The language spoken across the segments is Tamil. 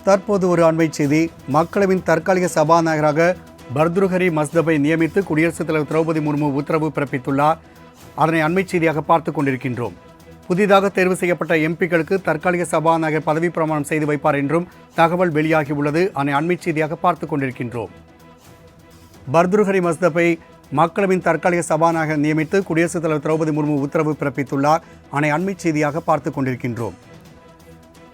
தற்போது ஒரு அண்மை செய்தி. மக்களவையின் தற்காலிக சபாநாயகராக பர்துருஹரி மஸ்தபை நியமித்து குடியரசுத் தலைவர் திரௌபதி முர்மு உத்தரவு பிறப்பித்துள்ளார். அதனை அண்மை செய்தியாக பார்த்துக் கொண்டிருக்கின்றோம். புதிதாக தேர்வு செய்யப்பட்ட எம்பிக்களுக்கு தற்காலிக சபாநாயகர் பதவி பிரமாணம் செய்து வைப்பார் என்றும் தகவல் வெளியாகியுள்ளது. அதனை அண்மை செய்தியாக பார்த்துக் கொண்டிருக்கின்றோம். பர்துருஹரி மஸ்தபை மக்களவையின் தற்காலிக சபாநாயகர் நியமித்து குடியரசுத் தலைவர் திரௌபதி முர்மு உத்தரவு பிறப்பித்துள்ளார். அதனை அண்மை செய்தியாக பார்த்துக் கொண்டிருக்கின்றோம்.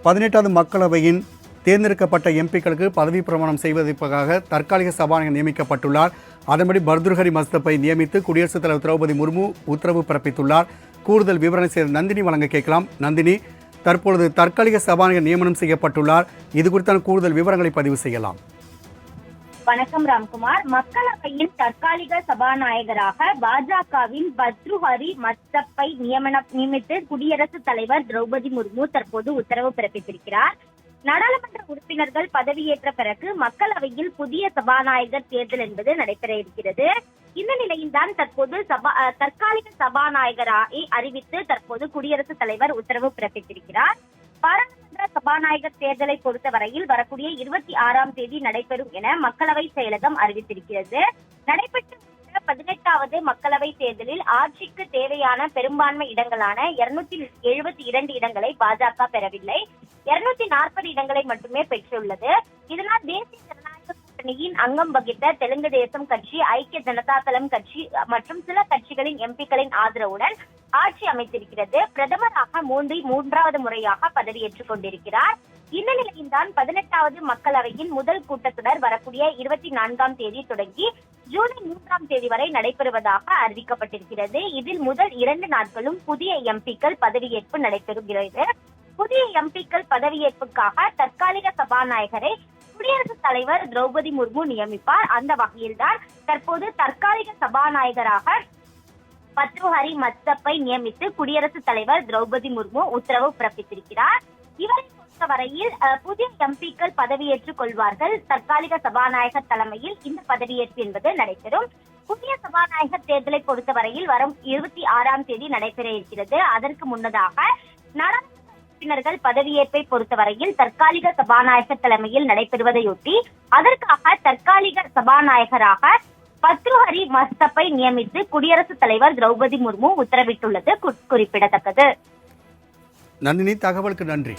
18வது மக்களவையின் தேர்ந்தெடுக்கப்பட்ட எம்பிக்களுக்கு பதவி பிரமாணம் செய்வதற்காக தற்காலிக சபாநாயகர் நியமிக்கப்பட்டுள்ளார். அதன்படி பர்துருஹரி மஸ்தபை நியமித்து குடியரசுத் தலைவர் திரௌபதி முர்மு உத்தரவு பிறப்பித்துள்ளார். கூடுதல் விவரங்களை செய்த நந்தினி வழங்க கேட்கலாம். நந்தினி, தற்பொழுது தற்காலிக சபாநாயகர் நியமனம் செய்யப்பட்டுள்ளார். இது குறித்தான கூடுதல் விவரங்களை பதிவு செய்யலாம். வணக்கம் ராம்குமார். மக்களவையின் தற்காலிக சபாநாயகராக பாஜகவின் பர்துருஹரி மஸ்தப்பை நியமித்து குடியரசுத் தலைவர் திரௌபதி முர்மு தற்போது உத்தரவு பிறப்பித்திருக்கிறார். நாடாளுமன்ற உறுப்பினர்கள் பதவியேற்ற பிறகு மக்களவையில் புதிய சபாநாயகர் தேர்தல் என்பது நடைபெற இருக்கிறது. இந்த நிலையில்தான் தற்போது தற்காலிக சபாநாயகரை அறிவித்து தற்போது குடியரசுத் தலைவர் உத்தரவு பிறப்பித்திருக்கிறார். பாராளுமன்ற சபாநாயகர் தேர்தலை பொறுத்தவரையில் வரக்கூடிய 26ஆம் தேதி நடைபெறும் என மக்களவை செயலகம் அறிவித்திருக்கிறது. நடைபெற்ற 18வது மக்களவை தேர்தலில் ஆட்சிக்கு தேவையான பெரும்பான்மை இடங்களான 272 இடங்களை பாஜக பெறவில்லை. 240 இடங்களை மட்டுமே பெற்றுள்ளது. இதனால் தேசிய ஜனநாயக கூட்டணியின் அங்கம் வகித்த தெலுங்கு தேசம் கட்சி, ஐக்கிய ஜனதா தளம் கட்சி மற்றும் சில கட்சிகளின் எம்பிக்களின் ஆதரவுடன் ஆட்சி அமைத்திருக்கிறது. பிரதமராக மூன்றாவது முறையாக பதவியேற்றுக் கொண்டிருக்கிறார். இந்த நிலையில்தான் 18வது மக்களவையின் முதல் கூட்டத்தொடர் வரக்கூடிய 24ஆம் தேதி தொடங்கி ஜூலை 3ஆம் தேதி வரை நடைபெறுவதாக அறிவிக்கப்பட்டிருக்கிறது. இதில் முதல் 2 நாட்களும் புதிய எம்பிக்கள் பதவியேற்பு நடைபெறுகிறது. புதிய எம்பிக்கள் பதவியேற்புக்காக தற்காலிக சபாநாயகரை குடியரசுத் தலைவர் திரௌபதி முர்மு நியமிப்பார். அந்த வகையில்தான் தற்போது தற்காலிக சபாநாயகராக பர்துருஹரி மஸ்தப்பை நியமித்து குடியரசுத் தலைவர் திரௌபதி முர்மு உத்தரவு பிறப்பித்திருக்கிறார். இவரை பொறுத்தவரையில் புதிய எம்பிக்கள் பதவியேற்றுக் கொள்வார்கள். தற்காலிக சபாநாயகர் தலைமையில் இந்த பதவியேற்பு என்பது நடைபெறும். புதிய சபாநாயகர் தேர்தலை பொறுத்தவரையில் வரும் 26ஆம் தேதி நடைபெற இருக்கிறது. அதற்கு முன்னதாக நாடாளுமன்ற உறுப்பினர்கள் பதவியேற்பை பொறுத்தவரையில் தற்காலிக சபாநாயகர் தலைமையில் நடைபெறுவதையொட்டி அதற்காக தற்காலிக சபாநாயகராக பர்துருஹரி மஸ்தப்பை நியமித்து குடியரசுத் தலைவர் திரௌபதி முர்மு உத்தரவிட்டுள்ளது குறிப்பிடத்தக்கது. நந்தினி, தகவலுக்கு நன்றி.